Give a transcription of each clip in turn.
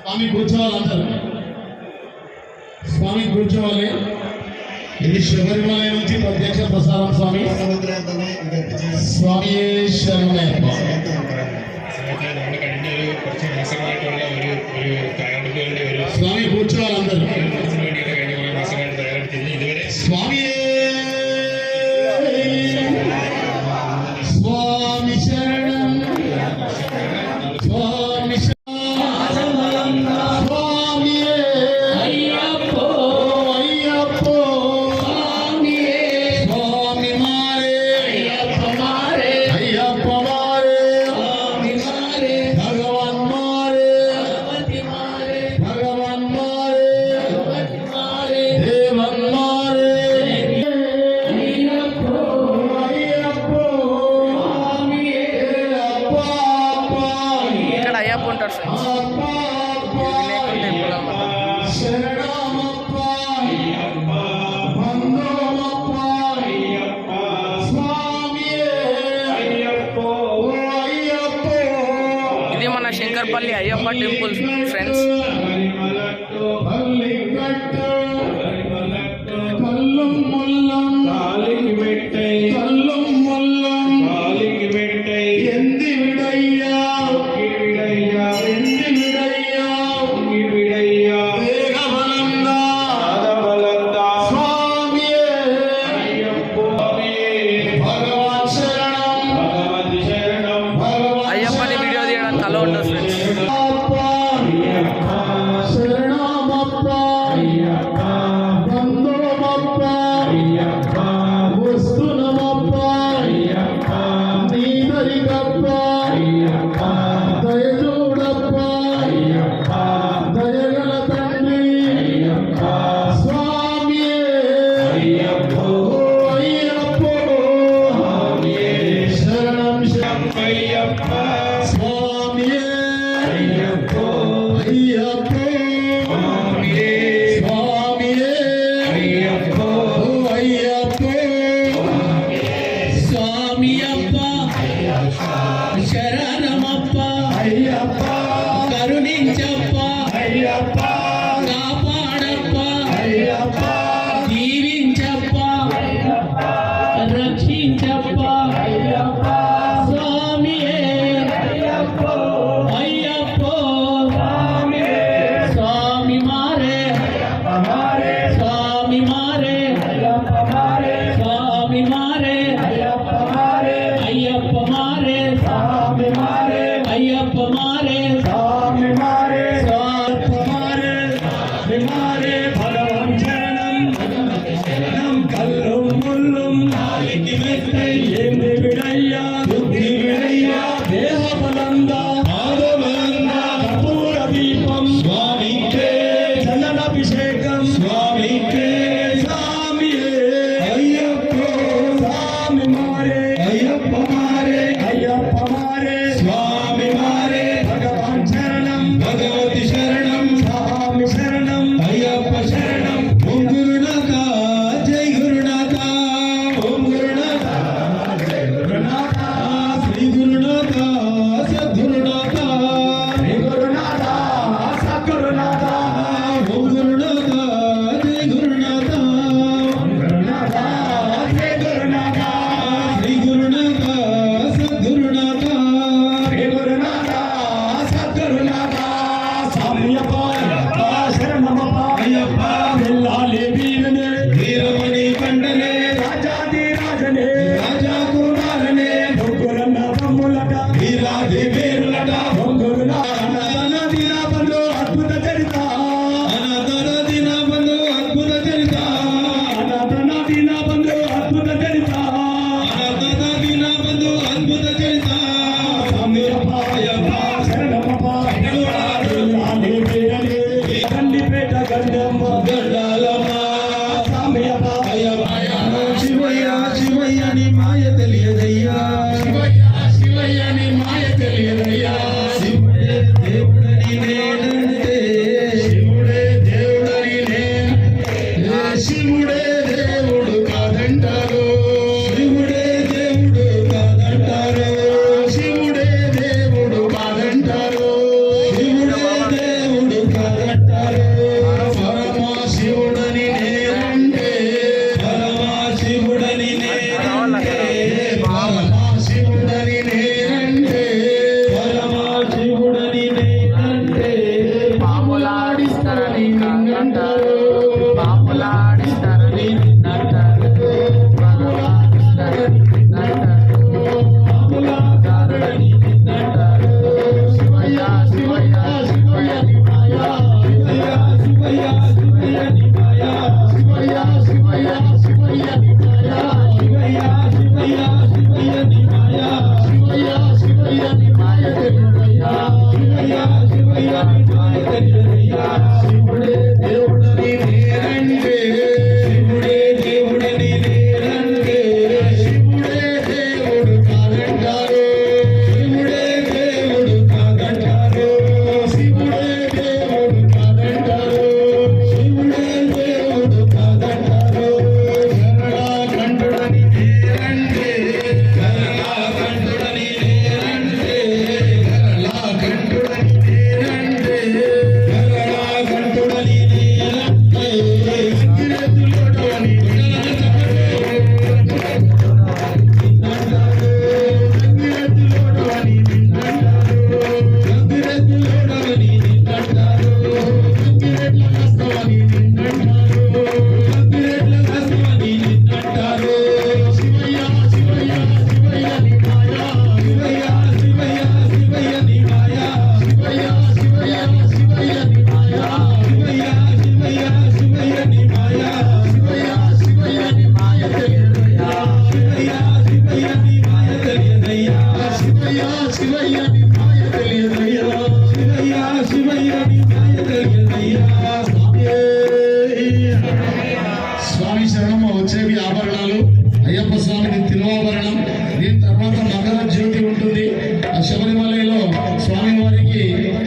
స్వామి కూర్చోవాలి, అందరూ స్వామి కూర్చోవాలి. ఇది శబరిమల నుంచి ప్రత్యక్ష ప్రసారం. స్వామి స్వామి శరణమయ్యప్ప. స్వామి కూర్చోవాలి అందరూ. స్వామి స్వామి శరణం స్వామి ఇది మన శంకర్పల్లి అయ్యప్ప టెంపుల్ ఫ్రెండ్స్. అయ్యప్పని వీడియో తీయడానికి అలా ఉంటుంది ఫ్రెండ్స్. శరణమప్ప అయ్యప్ప, కరుణించప్ప అయ్యప్ప, కాపాడప్ప అయ్యప్ప, దీవించప్ప అయ్యప్ప, రక్షించప్ప అయ్యప్ప, స్వామియే అయ్యప్ప అయ్యప్ప, స్వామియే స్వామి మారే అయ్యప్ప మారే, స్వామి మారే అయ్యప్ప మారే, స్వామి మారే అయ్యప్ప మారే, అయ్యప్ప మారే స్వామి మారే, అయ్యప్ప మారే స్వామి మారే, స్వామి మారే స్వామి మారే, భగవాన్ శరణం శరణం, కల్லும் ముల్லும் నాలికి మెత్తై, ఏంది విడయ్యా బుద్ధి విడయ్యా, దేహ బలంగా పాద బలంగా, కపూర దీపం స్వామికే, చందనాభిషేకం స్వామికే, స్వామియే అయ్యప్ప స్వామి మారే, అయ్యప్ప మారే అయ్యప్ప మారే, స్వామి మారే, భగవాన్ శరణం భగవతి శరణం, స్వామి శరణం అయ్యప్ప శరణం, ఓం గురునాథ జై గురునాథ, ఓం గురునాథ జై గురునాథ, శ్రీ గురునాథ సద్గురునాథ, శ్రీ గురునాథ సద్గురునాథ, ఓం గురునాథ జై గురునాథ, ఓం గురునాథ జై గురునాథ, శ్రీ గురునాథ సద్గురునాథ, శ్రీ గురునాథ సద్గురునాథ, స్వామియప్ప అయ్యప్ప శరణమప్ప అయ్యప్ప, వెళ్ళాలి వీరనే వీరమణి కండనే, రాజాది రాజనే రాజా కుమారనే, ముగ్గురన్న తమ్ములట వీరాది వీరులట, ముగ్గురున అనాథన దినబంధు అద్భుత చరిత, అనాథన దినబంధు అద్భుత చరిత, అనాథన దినబంధు అద్భుత చరిత, అనాథన దినబంధు అద్భుత చరిత, స్వామియప్ప అయ్యప్ప శరణమప్ప, వెళ్ళాలి వీరనే గండిపేట గండమ్మ గండాలమ్మ, స్వామియప్ప అయ్యప్ప, శివయ్య శివయ్య నీ మాయ తెలియదయ్యా, శివయ్య శివయ్య నీ మాయ తెలియదయ్యా, శివుడే దేవుడని నేనంటే, శివుడే దేవుడని నిన్నంటారు పాపులాడిస్తారు నిన్నంటారు బలవాడిస్తారు నిన్నంటారు పాపులాడారని నిన్నంటారు శివయ్య శివయ్య శివయ్య నీ మాయా శివయ్య శివయ్య నీ మాయా శివయ్య శివయ్య శివయ్య నీ మాయా శివయ్య శివయ్య శివయ్య నీ మాయా శివయ్య శివయ్య నీ మాయ తెలియదయ్యా శివయ్య శివయ్య నీ మాయ తెలియదయ్యా శివుడే దేవుడని నేనంటే శివుడే దేవుడని నేనంటే శివుడే దేవుడు కాదంటారు శివుడే దేవుడు కాదంటారు శివుడే దేవుడు కాదంటారు శివుడే దేవుడు కాదంటారు కరళా కంఠుడని నేనంటే కరళా కంఠుడని నేనంటే కరళా కంఠుడని నేనంటే కరళా కంఠుడని నేనంటే గిరెద్దులోడని గిరెద్దులోడని నిన్నంటారు గిరెద్దులోడని నిన్నంటారు గిరెద్ల కస్తవని నిన్నంటారు గిరెద్ల కస్తవని నిన్నంటారు శివయ్య శివయ్య శివయ్య నీ మాయా శివయ్య శివయ్య శివయ్య నీ మాయా శివయ్య శివయ్య శివయ్య నీ మాయా శివయ్య శివయ్య శివయ్య నీ మాయా శివయ్య శివయ్య నీ మాయ తెలియదయ్యా శివయ్య శివయ్య నీ మాయ తెలియదయ్యా శివయ్య శివయ్య నీ మాయ తెలియదయ్యా శివయ్య శివయ్య నీ మాయ తెలియదయ్యా స్వామి శరణము వచ్చేవి ఆభరణాలు అయ్యప్ప స్వామికి తిరువాభరణం దీని తర్వాత మకర జ్యోతి ఉంటుంది ఆ శబరిమలలో స్వామి వారికి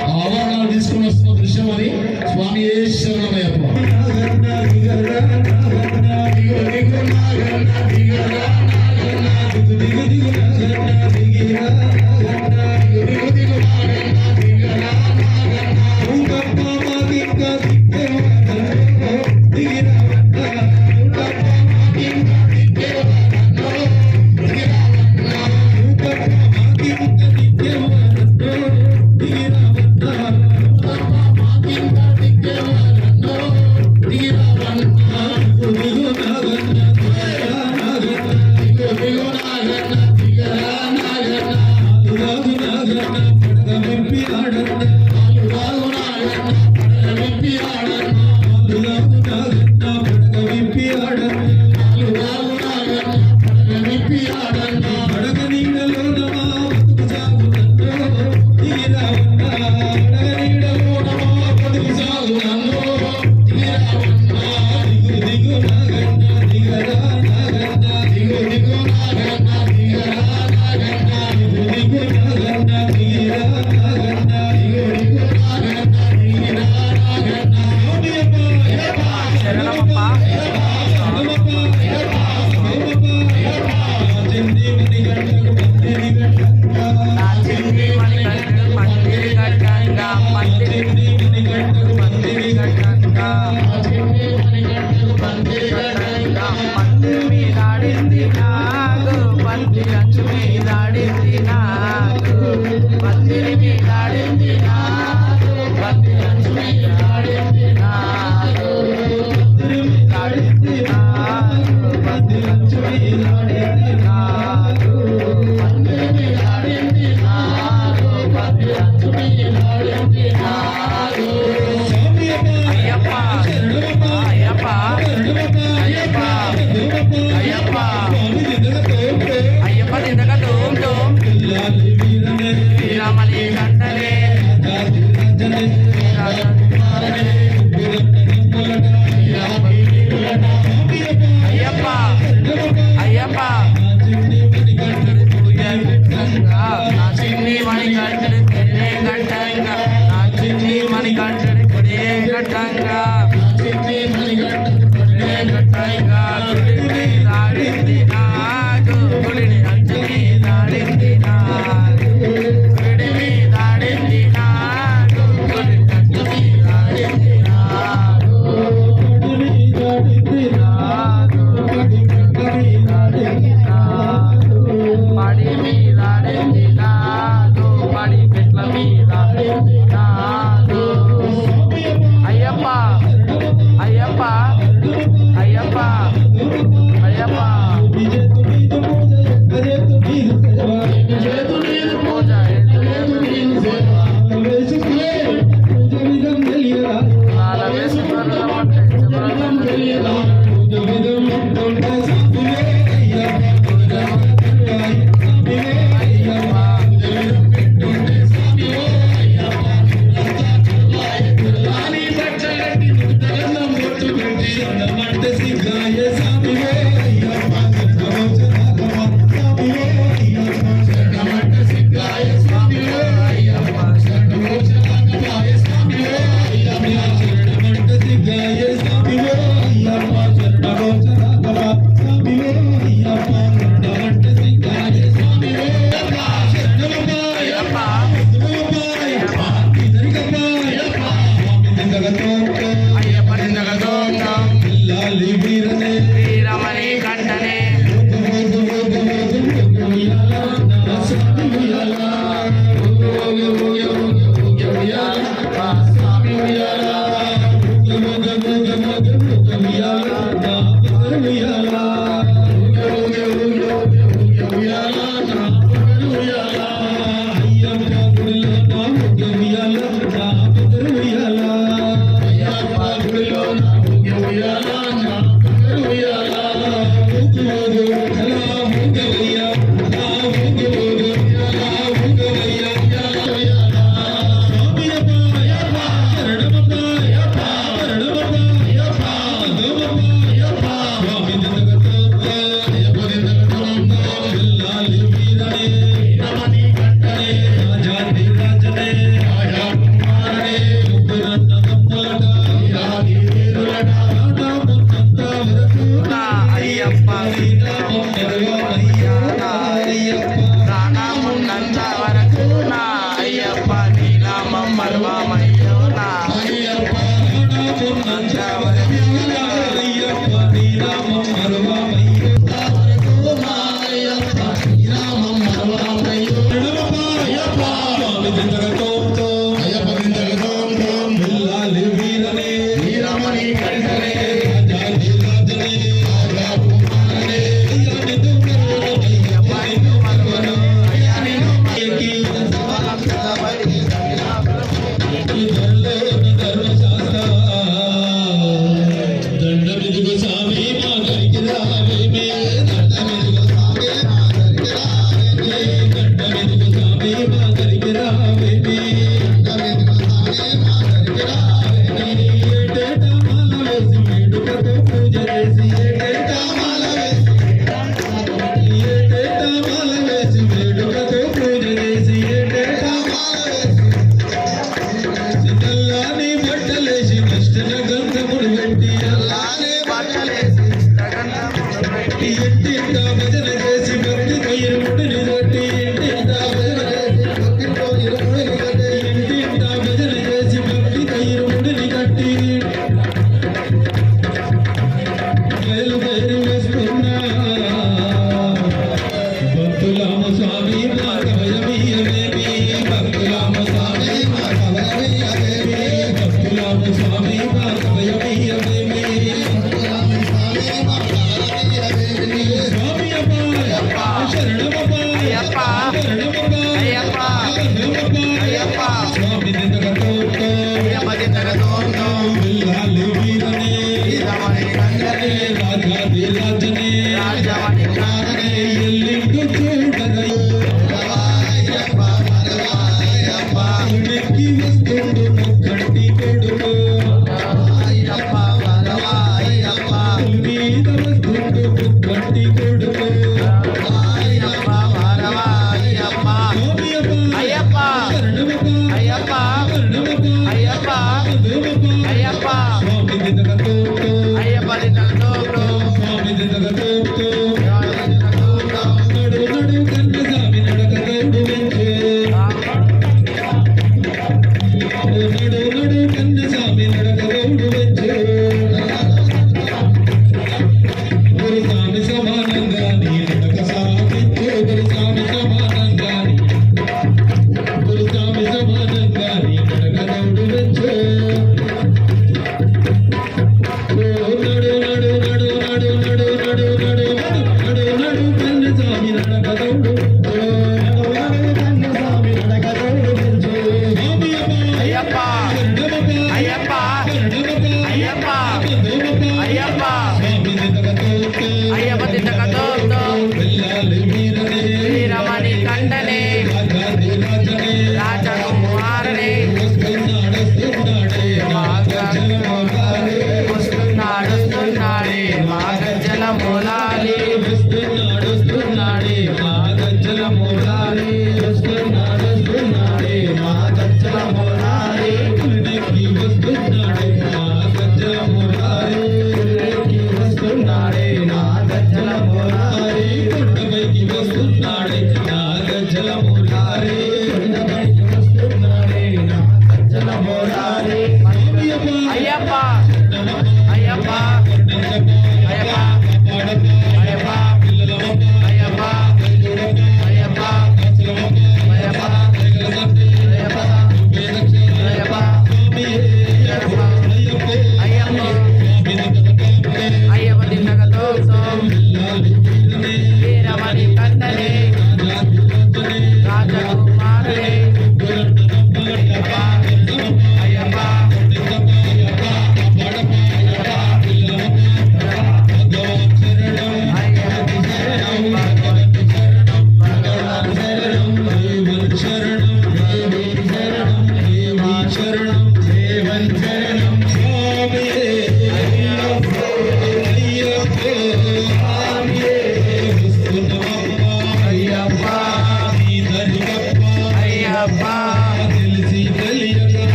ఆ ఆభరణాలు తీసుకుని వస్తున్న దృశ్యం అది స్వామి ఏ శరణమయ్యప్ప దిగో దిగో నాగన్న దిగరా నాగన్న దిగు దిగు దిగు నాగన్న దిగిరా నాగన్న దిగు దిగు దిగు నాగన్న దిగరా నాగన్న ఊగప్ప మాకింక దిగ్గెవరన్నో దిగిరా వన్న ఊగప్ప మాకింక దిగ్గెవరన్నో దిగిరా వన్న ఊగప్ప మాకింక దిగ్గెవరన్నో దిగిరా వన్న ఊగప్ప మాకింక దిగ్గెవరన్నో దిగిరా వన్న దిగు దిగు నాగన్న దిగరా నాగన్న దిగు దిగు నాగన్న దిగరా నాగన్న ఆలుగాగు నాగన్న పడగ విప్పి ఆడన్న ఆలుగాగు నాగన్న పడగ విప్పి ఆడన్న ఆలుగాగు నాగన్న పడగ విప్పి ఆడన్న ఆలుగాగు నాగన్న పడగ విప్పి ఆడన్న పడగ నీడలోనమా బతుకు సాగునన్నో దిగిరా వన్న పడగ నీడలోనమా బతుకు సాగునన్నో దిగిరా వన్న దిగు దిగు నాగన్న దిగరా నాగన్న దిగు దిగు నాగన్న దిగరా నాగన్న దిగు దిగు నాగన్న దిగిరా నాగన్న దిగు దిగు నాగన్న దిగిరా నాగన్న ఓడియప్ప అయ్యప్ప శరణమప్ప శరణమప్ప అయ్యప్ప శరణమప్ప అయ్యప్ప జింది మని గంటకు పందిరి గంటంగా నా చిన్ని మణికంఠుడు పందిరి కట్టంగా జింది మని గంటకు పందిరి కట్టంగా జింది మని గంటకు పందిరి కట్టంగా పందిరి మీదాడింది నాగు పందిరి అంచు మీదాడింది నాగు పందిరి మీదాడింది నాగు పందిరి అంచు మీదాడింది నాగు పందిరి మీదాడింది నాగు పందిరి అంచు మీదాడింది నాగు పందిరి మీదాడింది నాగు పందిరి అంచు మీదాడింది నాగు అయ్యప్ప అయ్యప్ప అయ్యప్ప అయ్యప్ప అయ్యప్ప దిందక దూమ్ దూమ్ వీరమణి కంటలే అయ్యప్ప అయ్యప్ప నా చిన్ని మణికంఠుడు తినే గట్టంగా నా చిన్ని మణికంఠుడు తినే గట్టంగా తినే గట్టంగా గుడిని దాడింది నాగు గుడిని అంచుని దాడింది నాగు గుడిని దాడింది నాగు గుడిని అంచుని దాడింది నాగు గుడిని దాడింది నాగు గుడిని అంచుని దాడింది నాగు పడి మీదాడింది నాగు పడి పెట్ల మీదాడింది నాగు అయ్యప్ప వెళ్ళాలి వీరనే వీరమణి కంటనే అయ్యప్ప ప్రాణమున్నంత వరకు నా అయ్యప్ప నీ నామం మరువమయ్యో నా ఉన్నంత వరకు అయ్యప్ప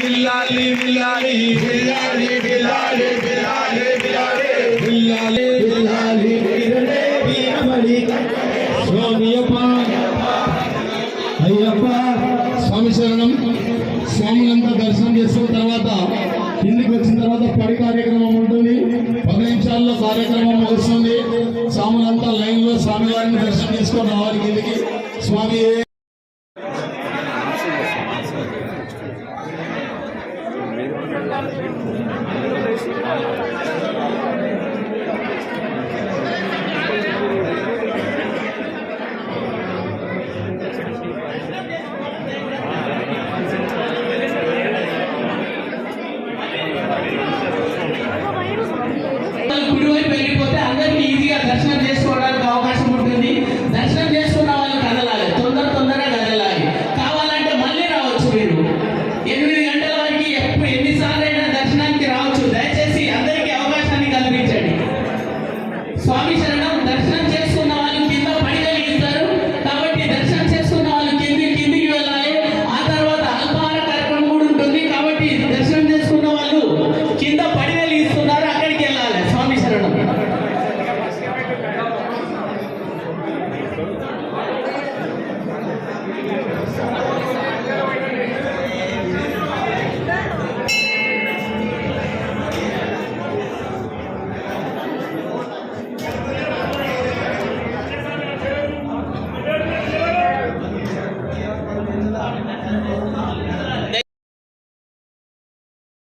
బిల్లాలి బిల్లాలి బిల్లాలి బిల్లాలి బిల్లాలి బిల్లాలి బిల్లాలి బిల్లాలి బిల్లాలి స్వామి అయ్యప్ప స్వామి శరణం. స్వాములంతా దర్శనం చేసుకున్న తర్వాత కిందికి వచ్చిన తర్వాత పడి కార్యక్రమం ఉంటుంది. 10 నిమిషాల్లో కార్యక్రమం ముగుస్తుంది. స్వాములంతా లైన్ లో స్వామి వారిని దర్శనం చేసుకొని రావాలి కిందికి. స్వామి